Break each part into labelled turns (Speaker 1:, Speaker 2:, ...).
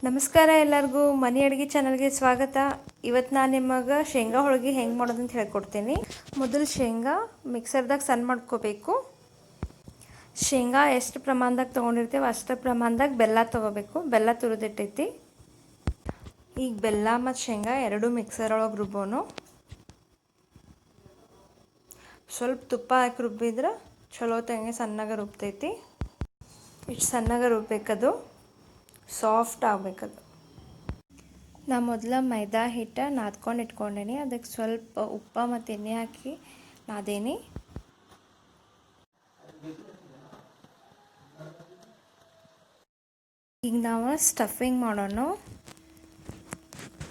Speaker 1: ನಮಸ್ಕಾರ ಎಲ್ಲರಿಗೂ ಮನೆ ಅಡುಗೆ ಚಾನಲ್ಗೆ ಸ್ವಾಗತ. ಇವತ್ತು ನಾನು ನಿಮಗೆ ಶೇಂಗಾ ಹೋಳಿಗೆ ಹೆಂಗೆ ಮಾಡೋದು ಅಂತ ಹೇಳ್ಕೊಡ್ತೀನಿ. ಮೊದಲು ಶೇಂಗಾ ಮಿಕ್ಸರ್ದಾಗ ಸಣ್ಣ ಮಾಡ್ಕೋಬೇಕು. ಶೇಂಗಾ ಎಷ್ಟು ಪ್ರಮಾಣದಾಗ ತೊಗೊಂಡಿರ್ತೀವಿ ಅಷ್ಟು ಪ್ರಮಾಣದಾಗ ಬೆಲ್ಲ ತೊಗೋಬೇಕು. ಬೆಲ್ಲ ತುರಿದಿಟ್ಟೈತಿ. ಈಗ ಬೆಲ್ಲ ಮತ್ತು ಶೇಂಗಾ ಎರಡು ಮಿಕ್ಸರ್ ಒಳಗೆ ರುಬ್ಬೋನು. ಸ್ವಲ್ಪ ತುಪ್ಪ ಹಾಕಿ ರುಬ್ಬಿದ್ರೆ ಚಲೋ ತಂಗೆ ಸಣ್ಣಗೆ ರುಬ್ತೈತಿ. ಇಷ್ಟು ಸಣ್ಣಗೆ ರುಬ್ಬೇಕದು, ಸಾಫ್ಟ್ ಆಗಬೇಕದು. ನಾ ಮೊದಲ ಮೈದಾ ಹಿಟ್ಟು ನಾದ್ಕೊಂಡು ಇಟ್ಕೊಂಡೇನಿ. ಅದಕ್ಕೆ ಸ್ವಲ್ಪ ಉಪ್ಪು ಮತ್ತು ಎಣ್ಣೆ ಹಾಕಿ ನಾದೇನಿ. ಈಗ ನಾವು ಸ್ಟಫಿಂಗ್ ಮಾಡೋಣ.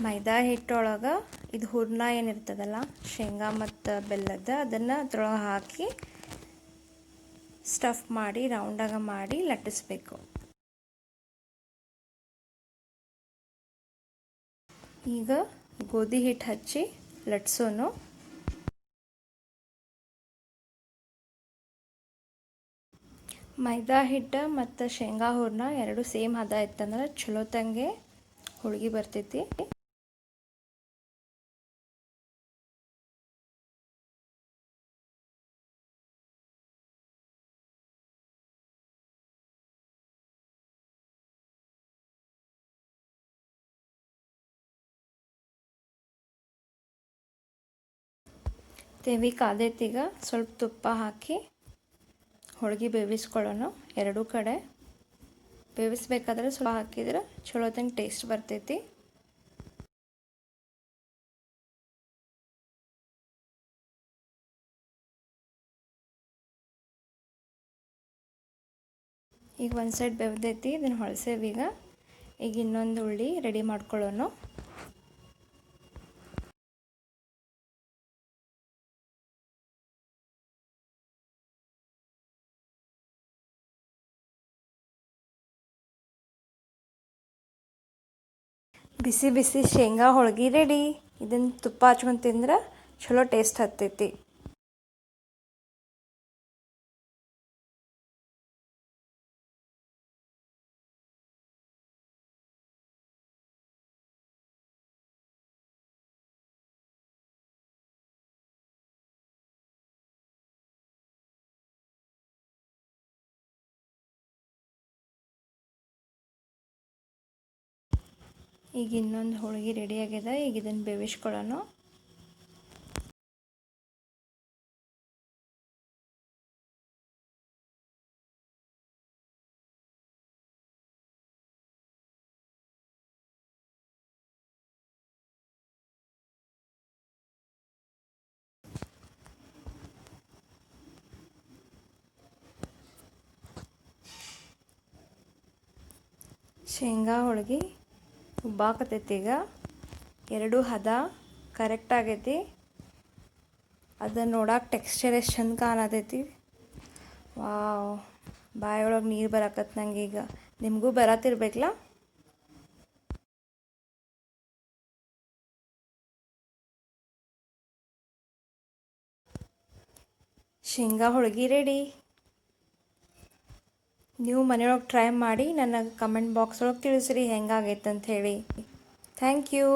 Speaker 1: ಮೈದಾ ಹಿಟ್ಟೊಳಗೆ ಇದು ಹೂರ್ಣ ಏನಿರ್ತದಲ್ಲ ಶೇಂಗಾ ಮತ್ತು ಬೆಲ್ಲದ, ಅದನ್ನು ಅದ್ರೊಳಗೆ ಹಾಕಿ ಸ್ಟಫ್ ಮಾಡಿ ರೌಂಡಾಗ ಮಾಡಿ ಲಟ್ಟಿಸ್ಬೇಕು. ಈಗ ಗೋಧಿ ಹಿಟ್ಟು ಹಚ್ಚಿ ಲಟ್ಸೋನು. ಮೈದಾ ಹಿಟ್ಟು ಮತ್ತು ಶೇಂಗಾ ಹೂರ್ಣ ಎರಡು ಸೇಮ್ ಹದ ಇತ್ತಂದ್ರೆ ಚಲೋ ತಂಗೆ ಹೋಳಿಗೆ ಬರ್ತೈತಿ. ತೆವಿ ಕಾದೈತೀಗ ಸ್ವಲ್ಪ ತುಪ್ಪ ಹಾಕಿ ಹೋಳಿಗೆ ಬೇಯಿಸ್ಕೊಳ್ಳೋಣ. ಎರಡೂ ಕಡೆ ಬೇಯಿಸ್ಬೇಕಾದ್ರೆ ಸ್ವಲ್ಪ ಹಾಕಿದ್ರೆ ಚಲೋ ತಂಗೆ ಟೇಸ್ಟ್ ಬರ್ತೈತಿ. ಈಗ ಒಂದು ಸೈಡ್ ಬೆವ್ದೈತಿ, ಇದನ್ನು ಹೊಳ್ಸೇವೀಗ. ಈಗ ಇನ್ನೊಂದು ಉಳ್ಳಿ ರೆಡಿ ಮಾಡ್ಕೊಳ್ಳೋಣ. ಬಿಸಿ ಬಿಸಿ ಶೇಂಗಾ ಹೋಳಿಗೆ ರೆಡಿ. ಇದನ್ನು ತುಪ್ಪ ಹಚ್ಕೊಂಡು ತಿಂದ್ರೆ ಚಲೋ ಟೇಸ್ಟ್ ಹತ್ತೈತಿ. ಈಗ ಇನ್ನೊಂದು ಹೋಳಿಗೆ ರೆಡಿ ಆಗಿದೆ. ಈಗ ಇದನ್ನು ಬೇಯಿಸ್ಕೊಳ್ಳೋಣ. ಶೇಂಗಾ ಹೋಳಿಗೆ ಉಬ್ಬಾಕತೈತಿ. ಈಗ ಎರಡು ಹದ ಕರೆಕ್ಟ್ ಆಗೈತಿ. ಅದನ್ನು ನೋಡಕ್ಕೆ ಟೆಕ್ಸ್ಚರ್ ಎಷ್ಟು ಚಂದ ಕಾಣತೈತಿ. ವಾವ್, ಬಾಯೊಳಗೆ ನೀರು ಬರಾಕತ್ತು ನಂಗೆ. ಈಗ ನಿಮಗೂ ಬರತ್ತಿರ್ಬೇಕಲ್ಲ. ಶೇಂಗಾ ಹೋಳಿಗೆ ರೆಡಿ. ನೀವು ಮನೆಯೊಳಗೆ ಟ್ರೈ ಮಾಡಿ ನನಗೆ ಕಮೆಂಟ್ ಬಾಕ್ಸ್ ಒಳಗೆ ತಿಳಿಸ್ರಿ ಹೆಂಗಾಗೈತೆ ಅಂತ ಹೇಳಿ. Thank you.